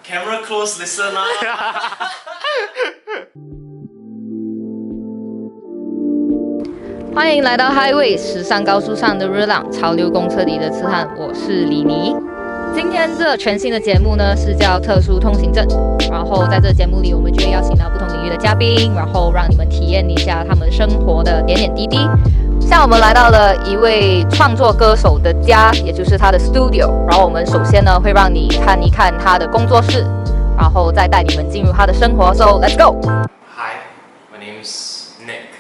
Camera close, listen up. 欢迎来到 Highway 时尚高速上的热浪，潮流公车里的痴汉，我是李妮。今天这全新的节目呢是叫特殊通行证，然后在这个节目里，我们就会邀请到不同领域的嘉宾，然后让你们体验一下他们生活的点点滴滴。像我们来到了一位创作歌手的家，也就是他的 studio， 然后我们首先呢会让你看一看他的工作室，然后再带你们进入他的生活。So let's go. Hi, my name is Nyk.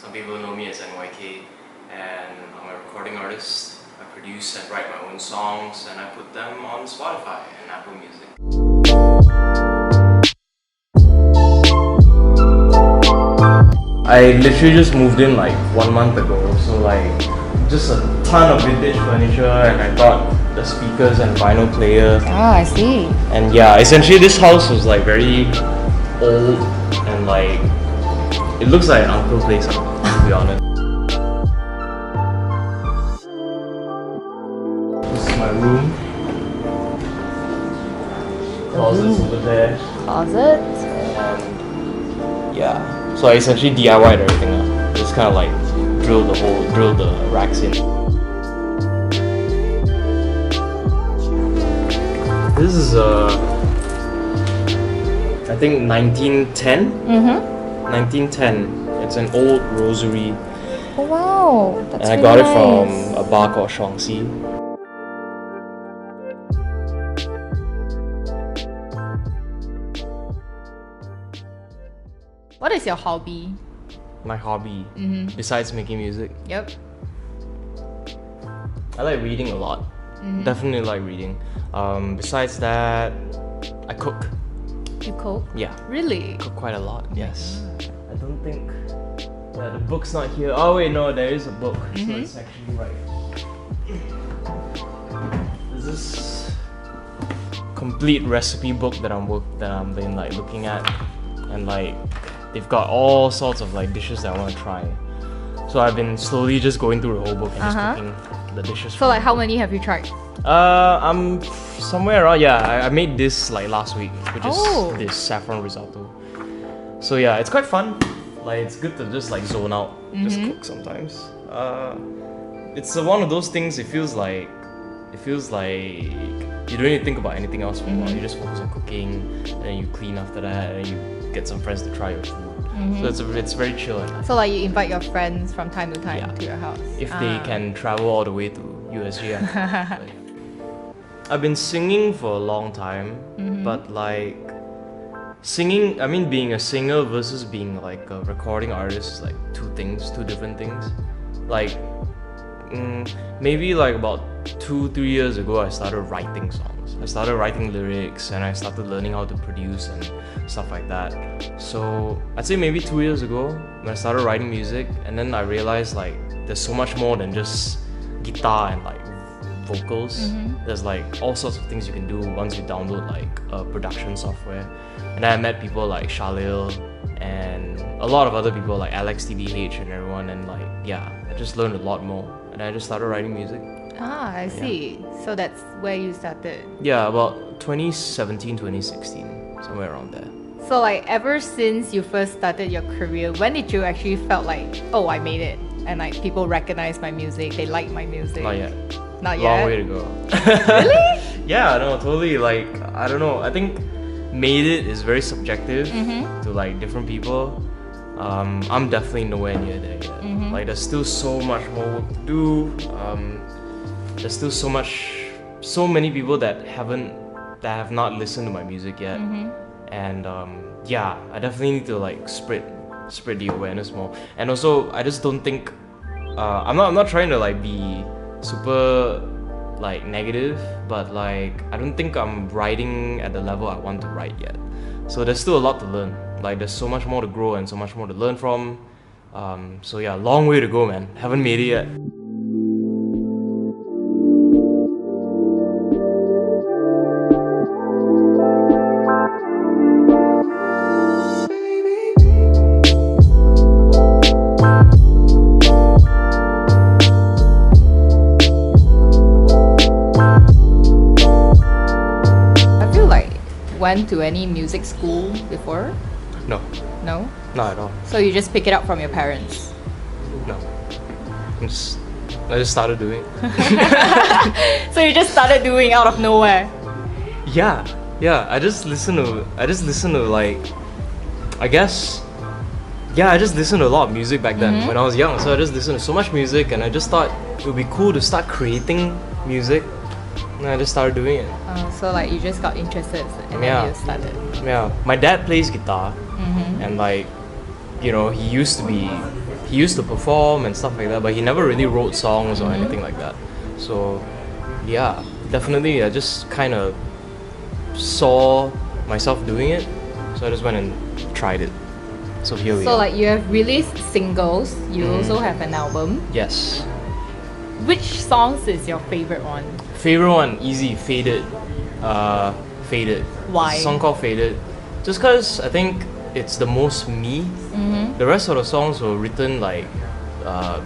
Some people know me as NYK, and I'm a recording artist. I produce and write my own songs, and I put them on Spotify and Apple Music. I literally just moved in like 1 month ago, so like just a ton of vintage furniture, and I got the speakers and vinyl player. Ah, I see. And yeah, essentially this house was like very old and like it looks like an uncle place, to be honest. This is my room. Closets over there. Closet. And yeah. So I essentially DIY'd everything up. Just kind of like drilled the racks in. This is I think 1910. 1910. It's an old rosary. Oh, wow, that's and I really got it nice. from a bar called Shuangxi. What is your hobby? My hobby, besides making music, Yep. I like reading a lot. Definitely like reading. Besides that, I cook. You cook? Yeah, Really? cook quite a lot. Yes. I don't think. Yeah, the book's not here. Oh wait, no, there is a book. So it's actually right. There's this complete recipe book that I'm been like looking at, and like they've got all sorts of like dishes that I want to try. So I've been slowly just going through the whole book and just cooking the dishes. So like how many have you tried? I'm somewhere around. Yeah, I made this like last week, which is this saffron risotto. So yeah, it's quite fun. Like it's good to just like zone out, just cook sometimes. It's one of those things. It feels like you don't even think about anything else for a while. You just focus on cooking, and then you clean after that, and you get some friends to try your food. So it's very chill. So like you invite your friends from time to time to your house? If they can travel all the way to USG. I've been singing for a long time, but like singing, I mean being a singer versus being like a recording artist is like two different things. Like maybe like about 2-3 years ago I started writing songs. I started writing lyrics and I started learning how to produce and stuff like that. So I'd say maybe 2 years ago when I started writing music, and then I realized like there's so much more than just guitar and like vocals. There's like all sorts of things you can do once you download like production software. And then I met people like Shalil and a lot of other people like Alex TBH and everyone, and like yeah, I just learned a lot more, and I just started writing music. Ah, I see. Yeah. So that's where you started? Yeah, about 2017, 2016, somewhere around there. So like ever since you first started your career, when did you actually felt like, oh, I made it, and like people recognize my music, they like my music? Not yet. Not yet? Long way to go. Really? Yeah, no, totally. Like, I don't know. I think made it is very subjective to like different people. I'm definitely nowhere near there yet. Like, there's still so much more work to do. There's still so many people that have not listened to my music yet. And yeah, I definitely need to like spread the awareness more. And also, I just don't think I'm not trying to like be super like negative, but like I don't think I'm writing at the level I want to write yet. So there's still a lot to learn. Like there's so much more to grow and so much more to learn from. So yeah, long way to go, man. Haven't made it yet. went to any music school before? No, No? not at all. So you just pick it up from your parents? No. I just started doing it. So you just started doing out of nowhere? Yeah. I just listen to like, I guess, I just listened to a lot of music back then when I was young. So I just listened to so much music, and I just thought it would be cool to start creating music. And I just started doing it. So like you just got interested and then you started. Yeah. My dad plays guitar, and like, you know, he used to perform and stuff like that, but he never really wrote songs or anything like that. So yeah, definitely I just kind of saw myself doing it, so I just went and tried it. So here we are. So like you have released singles, you also have an album. Yes. Which songs is your favorite one? Favorite one, easy, Faded. Faded. Why? It's a song called Faded. Just cause I think it's the most me. The rest of the songs were written like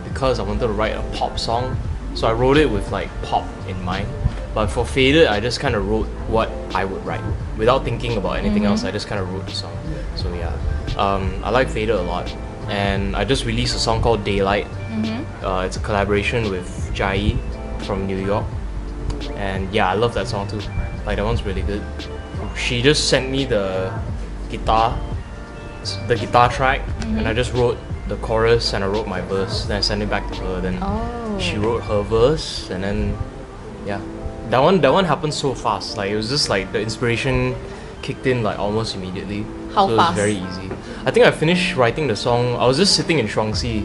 because I wanted to write a pop song, so I wrote it with like pop in mind. But for Faded, I just kind of wrote what I would write without thinking about anything else. I just kind of wrote the song. So yeah, I like Faded a lot, and I just released a song called Daylight. It's a collaboration with Jai from New York, and yeah, I love that song too. Like that one's really good. She just sent me the guitar track, and I just wrote the chorus and I wrote my verse. Then I sent it back to her. Then she wrote her verse, and then yeah, that one happened so fast. Like it was just like the inspiration kicked in like almost immediately. How so fast? It was very easy. I think I finished writing the song. I was just sitting in Shuangxi,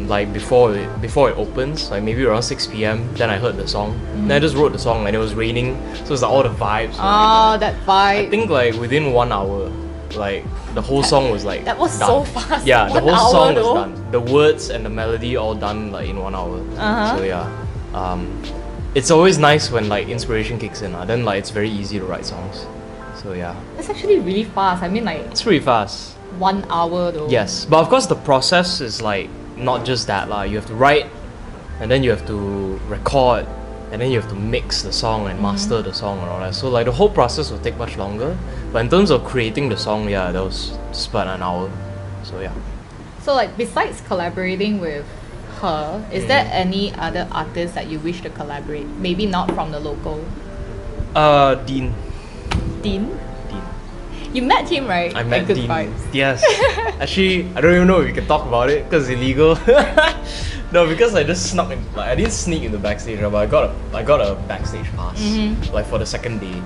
like before it opens, like maybe around 6 p.m. Then I heard the song. Then I just wrote the song, and it was raining, so it's like all the vibes. Oh, that vibe. I think like within 1 hour, like the whole song was like that was done. so fast. Yeah, the 1 whole hour song though. was done. The words and the melody all done like in 1 hour. So yeah, it's always nice when like inspiration kicks in. Then like it's very easy to write songs. So yeah, It's actually really fast. I mean like it's pretty fast. 1 hour though. Yes, but of course the process is like not just that lah. You have to write, and then you have to record, and then you have to mix the song and master the song and all that. So like the whole process will take much longer. But in terms of creating the song, yeah, that was just about an hour. So yeah. So like besides collaborating with her, is there any other artists that you wish to collaborate? Maybe not from the local. Dean. Dean? You met him, right? I met At Good Dean. Vibes. Yes. Actually, I don't even know if we can talk about it because it's illegal. No, because I just snuck in. Like I didn't sneak in the backstage, but I got a backstage pass, like for the second day.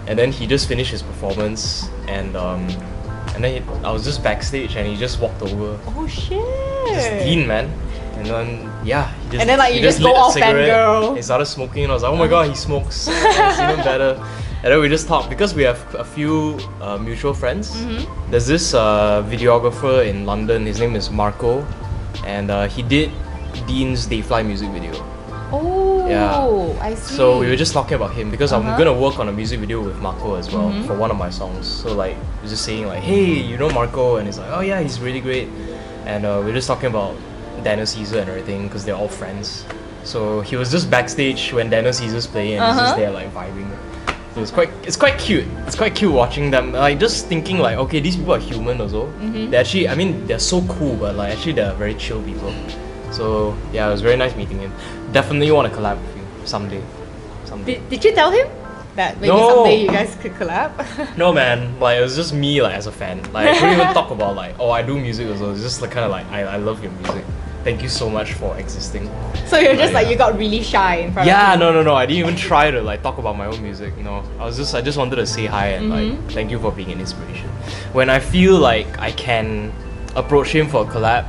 And then he just finished his performance, and then I was just backstage, and he just walked over. Oh shit! Just Dean, man. And then yeah, he just, And then, like, he you just go lit a off cigarette. fangirl. He started smoking, and I was like, oh my god, he smokes. It's even better. And then we just talked because we have a few mutual friends. There's this videographer in London. His name is Marco, and he did Dean's They Fly music video. Oh, Yeah. I see. So we were just talking about him because I'm gonna work on a music video with Marco as well for one of my songs. So like we were just saying like, hey, you know Marco, and he's like, oh yeah, he's really great. And we're just talking about Daniel Caesar and everything because they're all friends. So he was just backstage when Daniel Caesar's playing, and he's just there like vibing. So it's quite cute. It's quite cute watching them. Like just thinking like, okay, these people are human also. They actually, I mean, they're so cool, but like actually they're very chill people. So yeah, it was very nice meeting him. Definitely want to collab with you someday. Did you tell him that maybe No. someday you guys could collab? No man, like it was just me like as a fan. Like I couldn't even talk about like, oh I do music also. It's just like kind of like I love your music. Thank you so much for existing. So you're just like yeah. you got really shy in front Yeah, of him. no. I didn't even try to like talk about my own music. No, I just wanted to say hi and like thank you for being an inspiration. When I feel like I can approach him for a collab,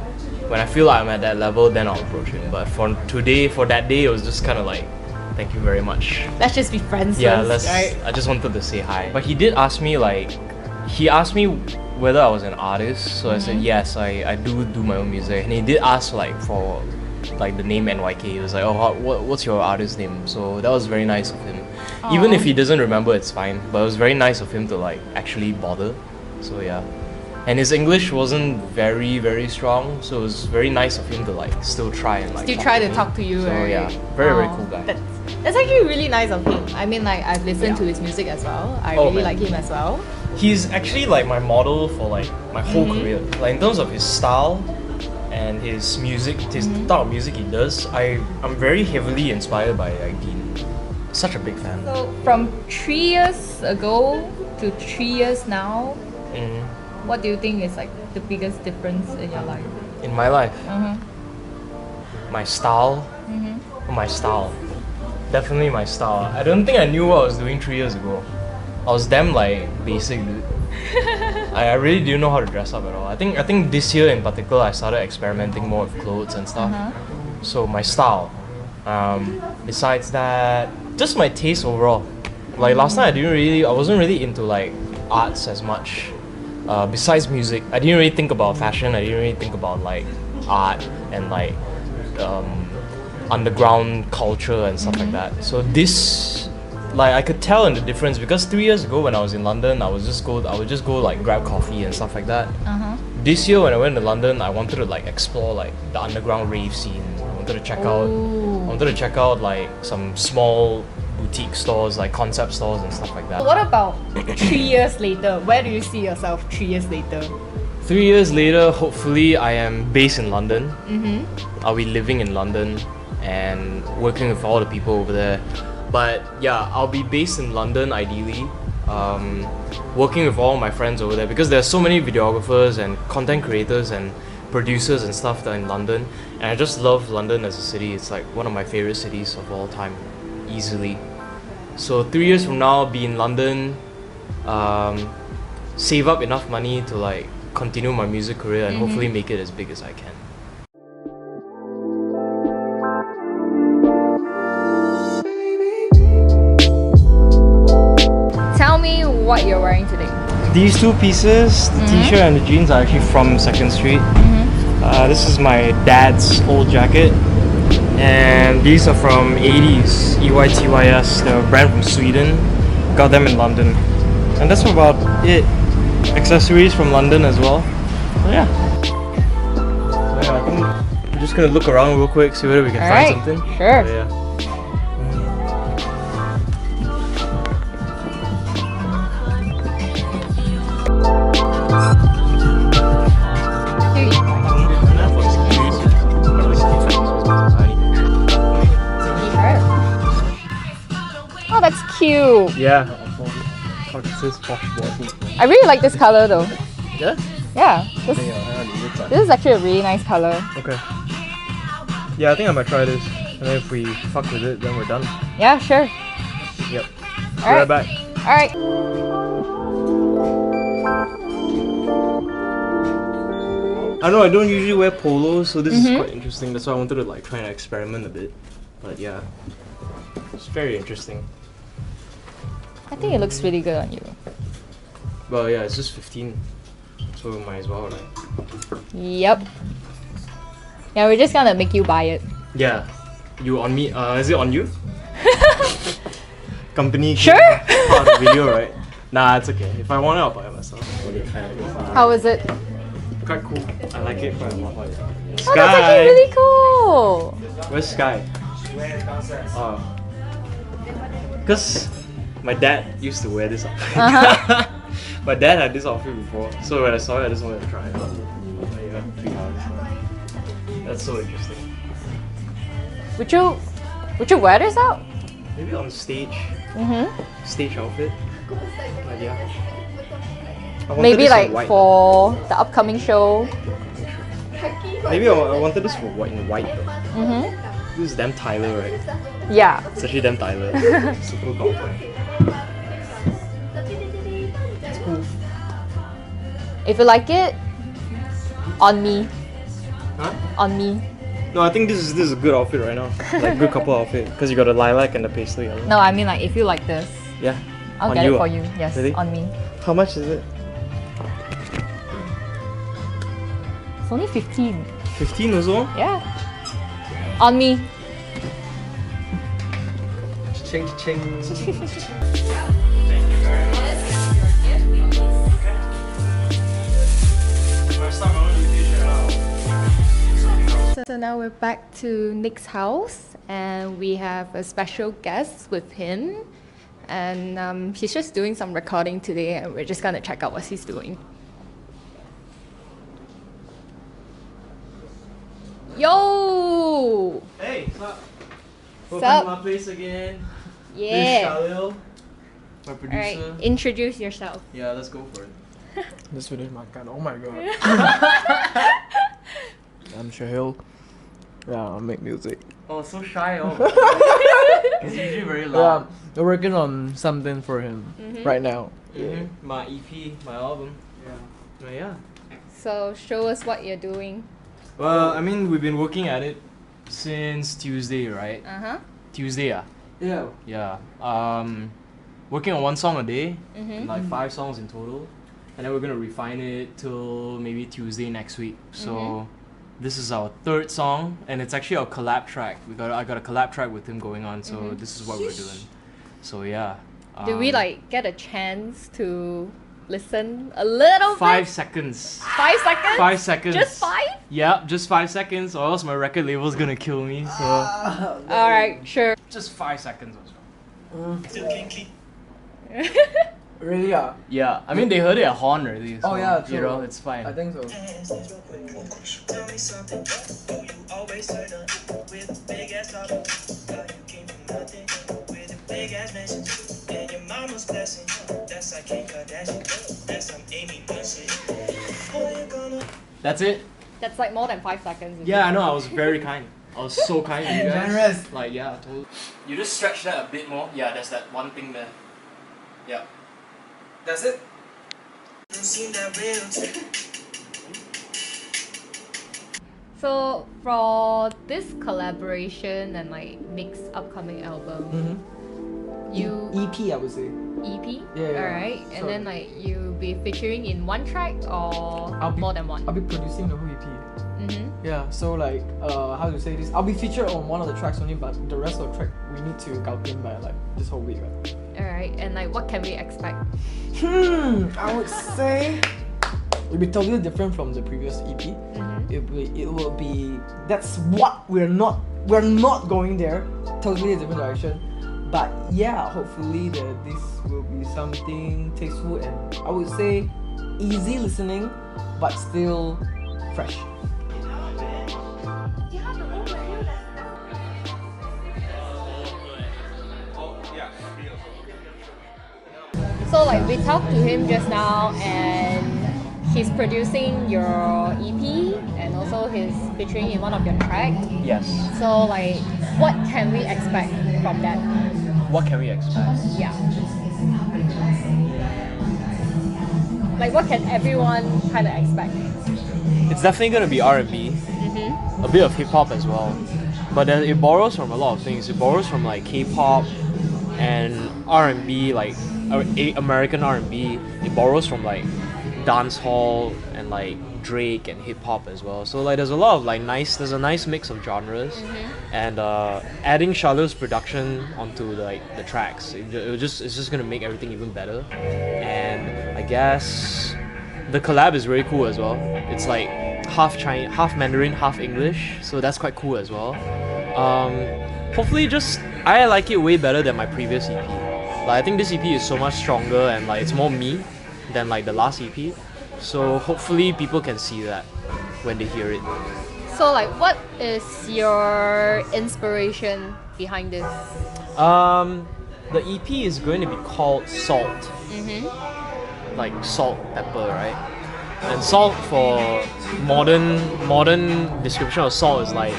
when I feel like I'm at that level, then I'll approach him. But for that day, it was just kind of like, thank you very much. Let's just be friends Yeah, first, right? I just wanted to say hi. But he did ask me he asked me whether I was an artist. So I said yes, I do my own music. And he did ask like for like the name NYK. He was like, oh, what's your artist name? So that was very nice of him. Even if he doesn't remember, it's fine. But it was very nice of him to like actually bother. So yeah. And his English wasn't very, very strong, so it was very nice of him to like still try and like Still try to me. talk to you, So right? yeah, very cool guy. That's That's actually really nice of him. I mean, like, I've listened to his music as well. I really like him as well. He's actually like my model for like my whole career. Like in terms of his style and his music, his type of music he does, I'm very heavily inspired by Dean. Such a big fan. So from 3 years ago to 3 years now, what do you think is like the biggest difference in your life? In my life, my style. My style. Definitely my style. I don't think I knew what I was doing 3 years ago. I was damn like basic, dude. I really didn't know how to dress up at all. I think this year in particular I started experimenting more with clothes and stuff. So my style. Besides that, just my taste overall. Like last time I wasn't really into like arts as much. Besides music, I didn't really think about fashion. I didn't really think about like art and like underground culture and stuff like that. So this, like, I could tell in the difference because 3 years ago when I was in London, I would just go like grab coffee and stuff like that. This year when I went to London, I wanted to like explore like the underground rave scene. I wanted to check out like some small boutique stores, like concept stores and stuff like that. What about 3 years later? Where do you see yourself 3 years later? 3 years later, hopefully I am based in London. I'll be living in London and working with all the people over there. But yeah, I'll be based in London ideally, working with all my friends over there because there's so many videographers and content creators and producers and stuff that are in London, and I just love London as a city. It's like one of my favorite cities of all time, easily. So 3 years from now, I'll be in London, save up enough money to like continue my music career and hopefully make it as big as I can. Tell me what you're wearing today. These two pieces, the t-shirt and the jeans, are actually from 2nd Street. This is my dad's old jacket, and these are from 80s, EYTYS, they're a brand from Sweden. Got them in London. And that's about it. Accessories from London as well. So yeah. I think we're just gonna look around real quick, see whether we can find something. Sure. So, yeah. Oh, that's cute. Yeah. I really like this color though. Yeah? Yeah. This is actually a really nice color. Okay. Yeah, I think I might try this. And then if we fuck with it, then we're done. Yeah, sure. Yep. Be Alright. right back. Alright. I know I don't usually wear polos, so this is quite interesting. That's why I wanted to like try and experiment a bit. But yeah, it's very interesting. I think it looks really good on you. Well, yeah, it's just 15, so we might as well, right? Yep. Yeah, we're just gonna make you buy it. Yeah. You on me? Is it on you? Company Sure. Part of the video, right? Nah, it's okay. If I want it, I'll buy it myself. How is it? Quite cool. I like it quite a lot. Sky. Oh, that's actually really cool. Where's Sky? Oh. Because my dad used to wear this outfit. My dad had this outfit before, so when I saw it, I just wanted to try it. Yeah, 3 hours. That's so interesting. Would you wear this out? Maybe on stage. Stage outfit. But yeah. I wanted Maybe this like in white. for the upcoming show. Maybe I wanted this for white and white though. This is damn Tyler, right? Yeah. It's actually damn Tyler. Super golfer. It's cool. If you like it, on me. Huh? On me. No, I think this is a good outfit right now. Like good couple outfit because you got the lilac and the pastel yellow. No, I mean like if you like this, Yeah. I'll On get you it for ah? you. Yes, Really? on me. How much is it? It's only 15. 15 also? Yeah. On me. Ching ching. now we're back to Nyk's house, and we have a special guest with him. And he's just doing some recording today, and we're just gonna check out what he's doing. Yo! Hey, what's up? What's Welcome up? to my place again. This is Yeah. Shalil, my producer. Alright, introduce yourself. Yeah, let's go for it. This video is my god. Oh my god. I'm Shahil. Yeah, I make music. Oh, so shy. Oh. He's usually very Yeah, loud. we're working on something for him right now. My EP, my album. Yeah. Yeah. So show us what you're doing. Well, I mean, we've been working at it since Tuesday, right? Uh-huh. Tuesday, yeah. Yeah. Yeah. Working on one song a day, Mm-hmm. like 5 songs in total, and then we're gonna refine it till maybe Tuesday next week. So this is our 3rd song, and it's actually our collab track. I got a collab track with him going on, so this is what we're doing. So yeah. Did we like get a chance to listen a little 5 bit? seconds. 5 seconds? 5 seconds. Just 5? Yeah, just 5 seconds, or else my record label's gonna kill me. So Alright, sure. just 5 seconds or so. Really? Yeah. Yeah, I mean they heard it at Horn already. So, Oh, yeah, you true. know, it's fine. I think so. Tell me something, do you always turn up with a big ass problem? How you came from nothing with a big ass mansion and your mama's blessing. That's like Kim Kardashian, that's some Amy Munson. Oh, you gonna That's it. That's like more than 5 seconds. isn't Yeah, it? I know. I was very kind. I was so kind to you guys. Generous. Like yeah, totally. You just stretch that a bit more. Yeah, there's that one thing there. Yeah. That's it? don't seem that real to me. So for this collaboration and like Nyk's upcoming album, you EP, I would say. EP, Yeah. alright, and So- then like you be featuring in one track or more than one. I'll be producing the whole EP. Mm-hmm. Yeah, so like, how to say this? I'll be featured on one of the tracks only, but the rest of the track we need to gao in by like this whole week. Right? Alright, and like what can we expect? I would say it'll be totally different from the previous EP. It will be that's what we're not going there. Totally a different direction. But yeah, hopefully this will be something tasteful and I would say easy listening, but still fresh. So like we talked to him just now and he's producing your EP and also he's featuring in one of your tracks. Yes. So like what can we expect from that? What can we expect? Yeah. Like what can everyone kind of expect? It's definitely gonna be R&B, a bit of hip hop as well. But then it borrows from a lot of things. It borrows from like K-pop and R&B, like American R&B. It borrows from like dancehall and like Drake and hip hop as well. So like there's a lot of like there's a nice mix of genres, and adding Shalil's production onto the tracks, it's just gonna make everything even better. And I guess the collab is very cool as well. It's like half Chinese, half Mandarin, half English, so that's quite cool as well. Hopefully, I like it way better than my previous EP. Like I think this EP is so much stronger and like it's more me than like the last EP. So hopefully people can see that when they hear it. So like what is your inspiration behind this? The EP is going to be called Salt. Like salt, pepper, right? And salt for modern description of salt is like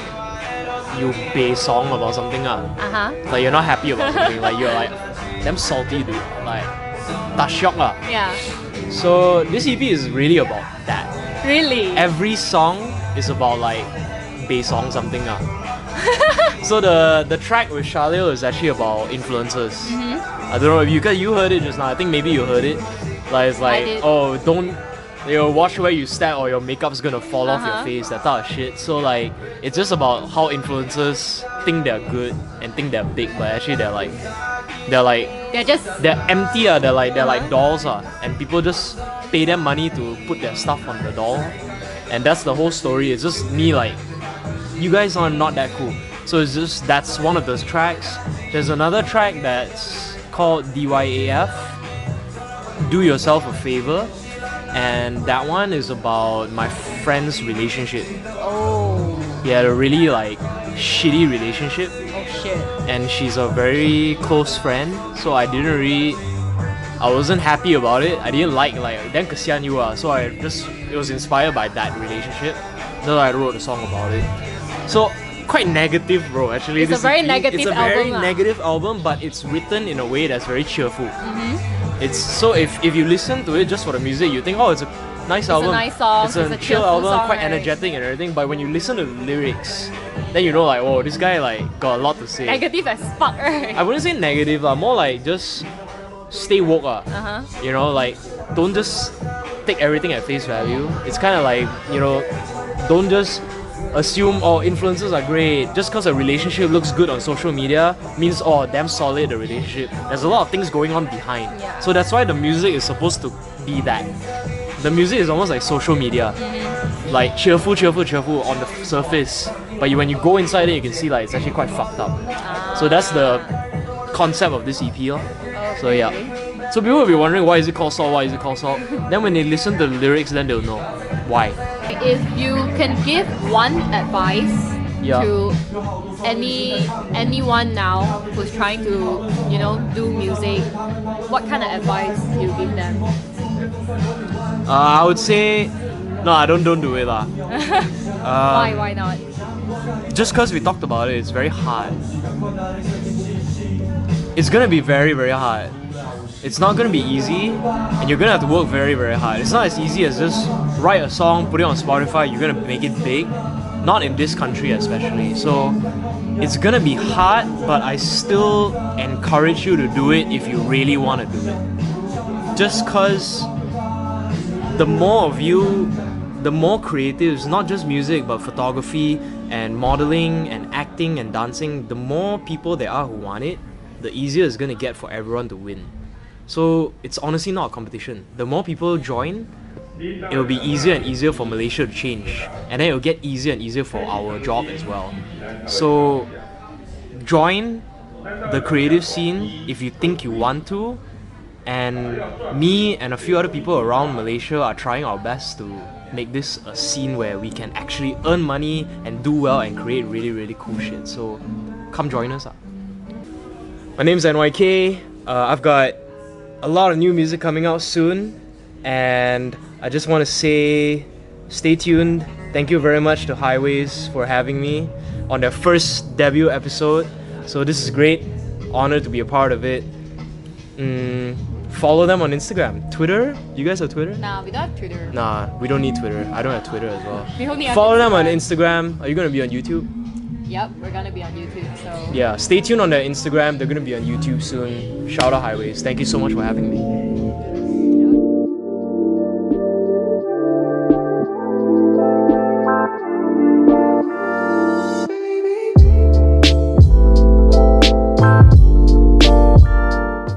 you bay song about something like you're not happy about something, like you're like damn salty dude, like that shock lah. Yeah. So this EP is really about that. Really? Every song is about like bay song something So the track with Shalil is actually about influences. I don't know if you heard it just now. I think maybe you heard it. Like it's like, did. oh, don't watch where you step or your makeup's gonna fall off your face, that type of shit. So like it's just about how influencers think they're good and think they're big, but actually they're empty, they're like dolls, and people just pay them money to put their stuff on the doll. And that's the whole story. It's just me like you guys are not that cool. So it's just, that's one of those tracks. There's another track that's called DYAF, Do Yourself a Favor, and that one is about my friend's relationship. Oh. He had a really like shitty relationship, Oh shit. and she's a very close friend, so I wasn't happy about it. I didn't like then kesian you are. So it was inspired by that relationship. So I wrote a song about it. So quite negative, bro. Actually, It's a very negative It's a very album, negative album, but it's written in a way that's very cheerful. It's so if you listen to it just for the music, you think, oh, it's a nice album. It's a nice song. It's a chill cheerful album, song, quite right? energetic and everything. But when you listen to the lyrics, then you know like, oh, this guy like got a lot to say. Negative as fuck, right? I wouldn't say negative, more like just stay woke. You know, like don't just take everything at face value. It's kind of like, you know, don't just assume influencers are great. Just because a relationship looks good on social media means damn solid the relationship. There's a lot of things going on behind. Yeah. So that's why the music is supposed to be that. The music is almost like social media. Like cheerful on the surface. But when you go inside it, you can see like it's actually quite fucked up. So that's the concept of this EP. So yeah. So people will be wondering, why is it called Salt? Why is it called Salt? Then when they listen to the lyrics, then they'll know why. If you can give one advice Yeah. to anyone now who's trying to, you know, do music, what kind of advice do you give them? I would say, no, I don't do it lah. Why not? Just because we talked about it, it's very hard. It's gonna be very, very hard. It's not gonna be easy, and you're gonna have to work very, very hard. It's not as easy as just write a song, put it on Spotify, you're gonna make it big. Not in this country especially. So it's gonna be hard, but I still encourage you to do it if you really wanna do it. Just cause the more of you, the more creatives, not just music, but photography and modeling and acting and dancing, the more people there are who want it, the easier it's gonna get for everyone to win. So it's honestly not a competition. The more people join, it'll be easier and easier for Malaysia to change. And then it'll get easier and easier for our job as well. So join the creative scene if you think you want to. And me and a few other people around Malaysia are trying our best to make this a scene where we can actually earn money and do well and create really, really cool shit. So come join us. My name's NYK. I've got a lot of new music coming out soon, and I just want to say stay tuned. Thank you very much to Highways for having me on their first debut episode. So this is great. Honored to be a part of it. Follow them on Instagram. Twitter? You guys have Twitter? Nah, we don't have Twitter. Nah, we don't need Twitter. I don't have Twitter as well. We only have Follow them on Instagram. Are you gonna be on YouTube? Yep, we're gonna be on YouTube, so... Yeah, stay tuned on their Instagram. They're gonna be on YouTube soon. Shout out Highways. Thank you so much for having me.